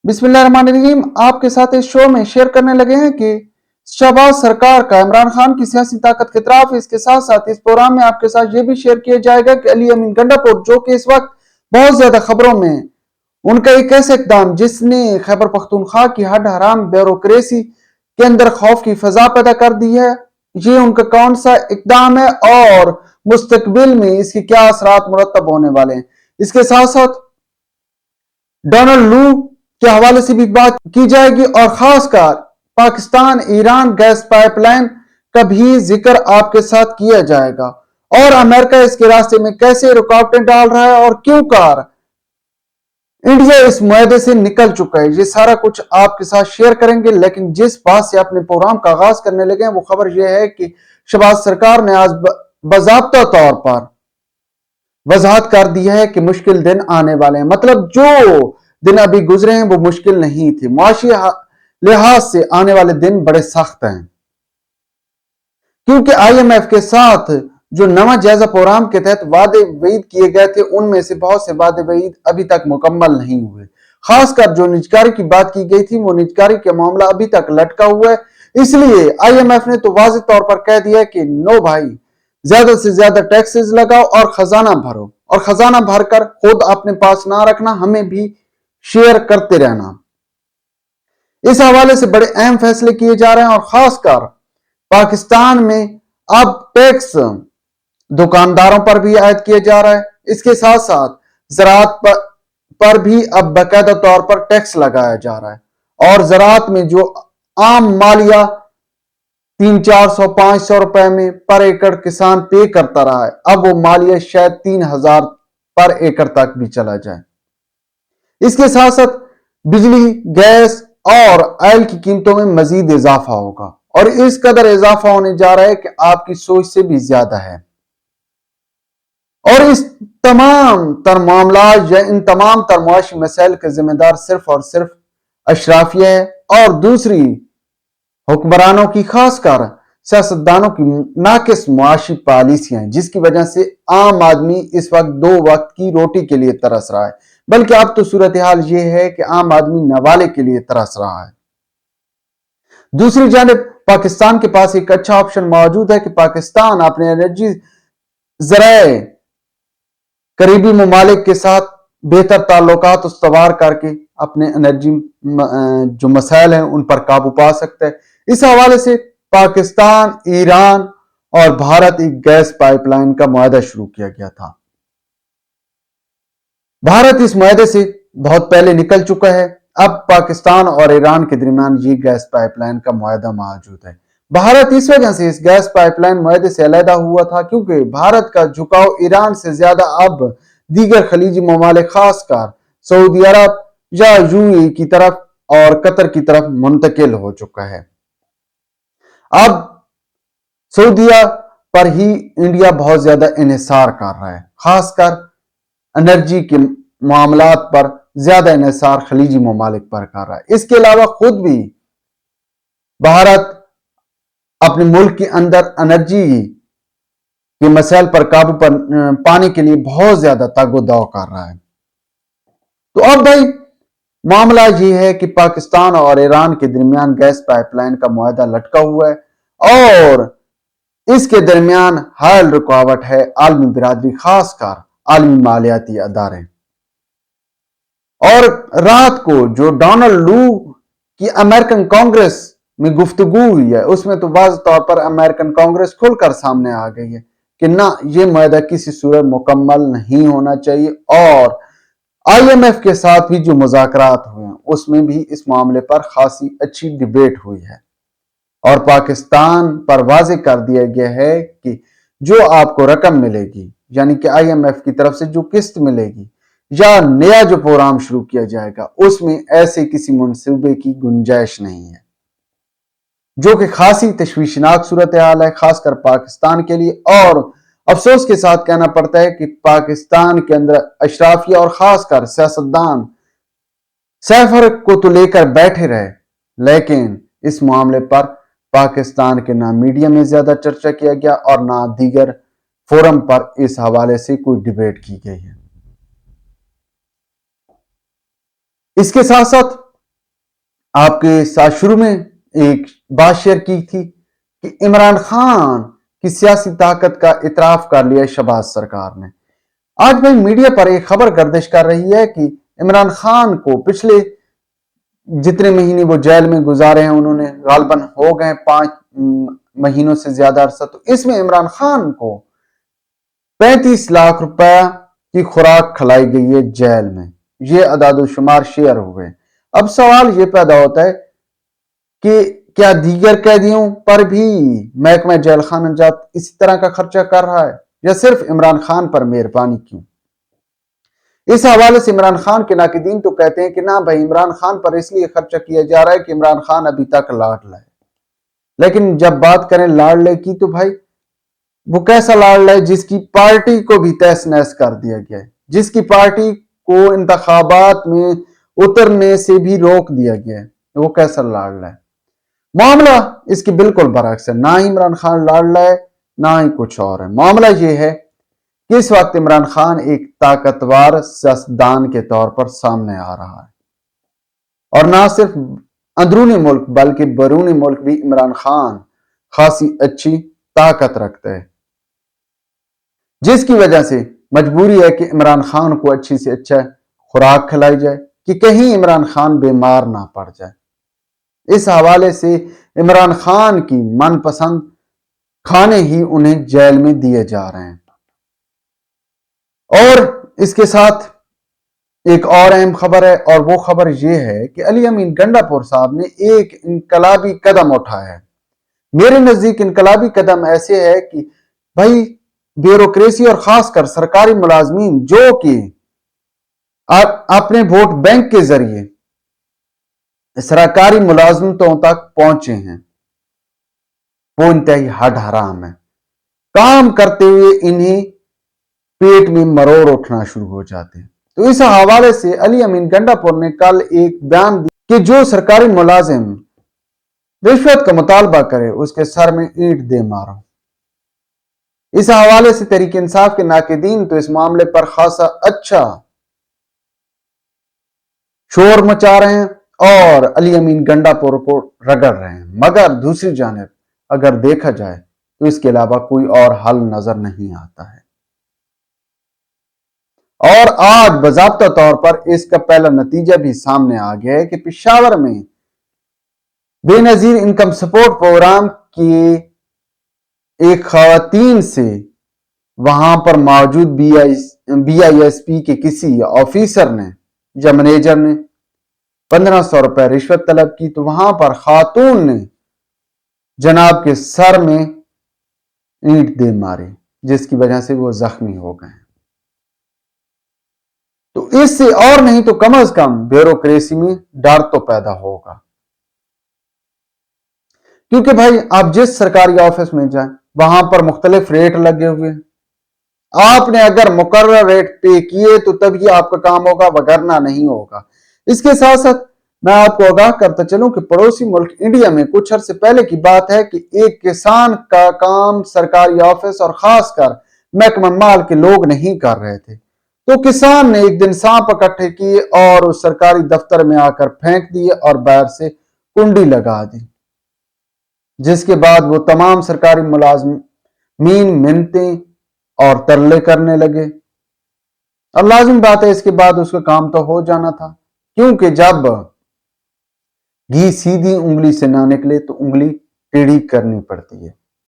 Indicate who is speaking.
Speaker 1: बिस्मिल्लाह रहमान रहीम। आपके साथ इस शो में शेयर करने लगे हैं कि शहबाज सरकार का इमरान खान की सियासी ताकत के खिलाफ। इसके साथ साथ इस प्रोग्राम में आपके साथ ये भी शेयर किया जाएगा कि अली अमीन गंडापुर, जो कि इस वक्त बहुत ज्यादा खबरों में, उनका एक ऐसा इकदाम जिसने खैबर पख्तूनख्वा की हड हराम ब्यूरोक्रेसी के अंदर खौफ की फजा पैदा कर दी है, ये उनका कौन सा इकदाम है और मुस्तकबिल में इसके क्या असरात मुरतब होने वाले हैं। इसके साथ साथ डोनाल्ड लू के हवाले से भी बात की जाएगी और खासकर पाकिस्तान ईरान गैस पाइपलाइन का भी जिक्र आपके साथ किया जाएगा और अमेरिका इसके रास्ते में कैसे रुकावटें डाल रहा है और क्यों कार इंडिया इस मुआहदे से निकल चुका है। ये सारा कुछ आपके साथ शेयर करेंगे, लेकिन जिस बात से अपने प्रोग्राम का आगाज करने लगे हैं वो खबर यह है कि शहबाज सरकार ने आज बाज़ाब्ता तौर पर वजाहत कर दी है कि मुश्किल दिन आने वाले हैं। मतलब जो दिन अभी गुजरे हैं वो मुश्किल नहीं थे, मुआशी लिहाज से आने वाले दिन बड़े सख्त हैं, क्योंकि IMF के साथ जो नवा जायजा प्रोग्राम के तहत वादे वईद किए गए थे उनमें से बहुत से वादे वईद अभी तक मुकम्मल नहीं हुए। खासकर जो निजकारी की बात की गई थी वो निजकारी का मामला अभी तक लटका हुआ है। इसलिए IMF ने तो वाज़ेह तौर पर कह दिया कि नो भाई, ज्यादा से ज्यादा टैक्सेस लगाओ और खजाना भरो, और खजाना भरकर खुद अपने पास ना रखना, हमें भी शेयर करते रहना। इस हवाले से बड़े अहम फैसले किए जा रहे हैं और खासकर पाकिस्तान में अब टैक्स दुकानदारों पर भी आयद किया जा रहा है। इसके साथ साथ ज़राअत पर भी अब बाकायदा तौर पर टैक्स लगाया जा रहा है और ज़राअत में जो आम मालिया 300-400-500 रुपए में पर एकड़ किसान पे करता रहा है, अब वो मालिया शायद 3000 पर एकड़ तक भी चला जाए। इसके साथ साथ बिजली, गैस और ऑयल की कीमतों में मजीद इजाफा होगा और इस कदर इजाफा होने जा रहा है कि आपकी सोच से भी ज्यादा है। और इस तमाम तर मामला या इन तमाम तर मुआशी मसाइल के जिम्मेदार सिर्फ और सिर्फ अशराफिया है और दूसरी हुक्मरानों की, खासकर सियासतदानों की नाकिस मुआशी पॉलिसियां हैं, जिसकी वजह से आम आदमी इस वक्त 2 वक्त की रोटी के लिए तरस रहा है। बल्कि अब तो सूरत हाल ये है कि आम आदमी नवाले के लिए तरस रहा है। दूसरी जानिब पाकिस्तान के पास एक अच्छा ऑप्शन मौजूद है कि पाकिस्तान अपने एनर्जी ज़राए करीबी ममालिक के साथ बेहतर ताल्लुकात उस्तवार करके अपने एनर्जी जो मसाइल हैं उन पर काबू पा सकता है। इस हवाले से पाकिस्तान, ईरान और भारत एक गैस पाइपलाइन का मुआहदा शुरू किया गया था। भारत इस मुआहदे से बहुत पहले निकल चुका है। अब पाकिस्तान और ईरान के दरमियान ये गैस पाइपलाइन का मुआहदा मौजूद है। भारत इस वजह से इस गैस पाइपलाइन मुआहदे से अलहदा हुआ था क्योंकि भारत का झुकाव ईरान से ज्यादा अब दीगर खलीजी ममालिक, खासकर सऊदी अरब या UAE की तरफ और कतर की तरफ मुंतकिल हो चुका है। अब सऊदीया पर ही इंडिया बहुत ज्यादा इन्हिसार कर रहा है, खासकर एनर्जी के मामलात पर ज्यादा इन्हिसार खलीजी ममालिक पर कर रहा है। इसके अलावा खुद भी भारत अपने मुल्क के अंदर एनर्जी के मसाइल पर काबू पाने के लिए बहुत ज्यादा तागोदाव कर रहा है। तो अब भाई मामला ये है कि पाकिस्तान और ईरान के दरमियान गैस पाइपलाइन का मुआहदा लटका हुआ है और इसके दरमियान हाल रुकावट है आलमी बिरादरी, खासकर आलमी मालियाती अदारे। और रात को जो डोनाल्ड लू की अमेरिकन कांग्रेस में गुफ्तगू हुई है उसमें तो वाज़ तौर पर अमेरिकन कांग्रेस खुलकर सामने आ गई है कि ना, ये मुआहदा किसी सूरत मुकम्मल नहीं होना चाहिए और IMF के साथ भी जो मुज़ाकरात हुए हैं उसमें भी इस मामले पर खासी अच्छी डिबेट हुई है और पाकिस्तान पर वाज़ेह कर दिया गया है कि जो आपको रकम मिलेगी, यानी कि IMF की तरफ से जो किस्त मिलेगी या नया जो प्रोग्राम शुरू किया जाएगा, उसमें ऐसे किसी मंसूबे की गुंजाइश नहीं है, जो कि खासी तशवीशनाक सूरत हाल है खासकर पाकिस्तान के लिए। और अफसोस के साथ कहना पड़ता है कि पाकिस्तान के अंदर अशराफिया और खासकर सियासतदान सैफर को तो लेकर बैठे रहे, लेकिन इस मामले पर पाकिस्तान के ना मीडिया में ज्यादा चर्चा किया गया और ना दीगर फोरम पर इस हवाले से कोई डिबेट की गई है। इसके साथ साथ آپ کے ساتھ شروع میں ایک بات شیئر کی تھی کہ عمران خان کی سیاسی طاقت کا اعتراف کر لیا شہباز سرکار نے۔ آج بھائی میڈیا پر ایک خبر گردش کر رہی ہے کہ عمران خان کو پچھلے جتنے مہینے وہ جیل میں گزارے ہیں انہوں نے غالباً ہو گئے 5 مہینوں سے زیادہ عرصہ، تو اس میں عمران خان کو 35 لاکھ روپے کی خوراک کھلائی گئی ہے جیل میں۔ یہ اعداد و شمار شیئر ہوئے۔ اب سوال یہ پیدا ہوتا ہے کہ کیا دیگر قیدیوں پر بھی محکمہ جیل خانہ جات اسی طرح کا خرچہ کر رہا ہے یا صرف عمران خان پر مہربانی کیوں؟ اس حوالے سے عمران خان کے ناقدین تو کہتے ہیں کہ نہ بھائی، عمران خان پر اس لیے خرچہ کیا جا رہا ہے کہ عمران خان ابھی تک لاڈلا ہے۔ لیکن جب بات کریں لاڈلے کی تو بھائی وہ کیسا لاڈلا ہے جس کی پارٹی کو بھی تہس نہس کر دیا گیا ہے، جس کی پارٹی کو انتخابات میں اترنے سے بھی روک دیا گیا ہے، وہ کیسا لاڈلا ہے؟ معاملہ اس کی بالکل برعکس ہے۔ نہ ہی عمران خان لاڈلا ہے، نہ ہی کچھ اور ہے۔ معاملہ یہ ہے کہ اس وقت عمران خان ایک طاقتور سیاستدان کے طور پر سامنے آ رہا ہے، اور نہ صرف اندرونی ملک بلکہ بیرونی ملک بھی عمران خان خاصی اچھی طاقت رکھتا ہے، جس کی وجہ سے مجبوری ہے کہ عمران خان کو اچھی سے اچھا خوراک کھلائی جائے کہ کہیں عمران خان بیمار نہ پڑ جائے۔ اس حوالے سے عمران خان کی من پسند کھانے ہی انہیں جیل میں دیے جا رہے ہیں۔ اور اس کے ساتھ ایک اور اہم خبر ہے، اور وہ خبر یہ ہے کہ علی امین گنڈا پور صاحب نے ایک انقلابی قدم اٹھایا ہے۔ میرے نزدیک انقلابی قدم ایسے ہے کہ بھائی بیوروکریسی اور خاص کر سرکاری ملازمین جو کہ اپنے ووٹ بینک کے ذریعے سرکاری ملازمتوں تک پہنچے ہیں، وہ انتہائی ہڈ حرام ہے۔ کام کرتے ہوئے انہیں پیٹ میں مروڑ اٹھنا شروع ہو جاتے ہیں۔ تو اس حوالے سے علی امین گنڈا پور نے کل ایک بیان دیا کہ جو سرکاری ملازم رشوت کا مطالبہ کرے اس کے سر میں اینٹ دے مارو۔ اس حوالے سے تحریک انصاف کے ناقدین تو اس معاملے پر خاصا اچھا شور مچا رہے ہیں اور علی امین گنڈا پور کو رگڑ رہے ہیں، مگر دوسری جانب اگر دیکھا جائے تو اس کے علاوہ کوئی اور حل نظر نہیں آتا ہے۔ اور آج باضابطہ طور پر اس کا پہلا نتیجہ بھی سامنے آ گیا ہے کہ پشاور میں بے نظیر انکم سپورٹ پروگرام کی ایک خواتین سے وہاں پر موجود بی آئی ایس پی کے کسی آفیسر نے یا مینیجر نے 1500 روپے رشوت طلب کی، تو وہاں پر خاتون نے جناب کے سر میں اینٹ دے ماری، جس کی وجہ سے وہ زخمی ہو گئے۔ تو اس سے اور نہیں تو کم از کم بیوروکریسی میں ڈر تو پیدا ہوگا، کیونکہ بھائی آپ جس سرکاری آفس میں جائیں وہاں پر مختلف ریٹ لگے ہوئے ہیں۔ آپ نے اگر مقرر ریٹ پے کیے تو تبھی آپ کا کام ہوگا، وگرنہ نہیں ہوگا۔ اس کے ساتھ ساتھ میں آپ کو آگاہ کرتا چلوں کہ پڑوسی ملک انڈیا میں کچھ عرصے پہلے کی بات ہے کہ ایک کسان کا کام سرکاری آفس اور خاص کر محکمہ مال کے لوگ نہیں کر رہے تھے، تو کسان نے ایک دن سانپ اکٹھے کیے اور اس سرکاری دفتر میں آ کر پھینک دیے اور باہر سے کنڈی لگا دی، جس کے بعد وہ تمام سرکاری ملازمین منتیں اور ترلے کرنے لگے۔ اور لازم بات ہے اس کے بعد اس کا کام تو ہو جانا تھا، کیونکہ جب گھی سیدھی انگلی سے نہ نکلے تو انگلی ٹیڑھی کرنی پڑتی ہے۔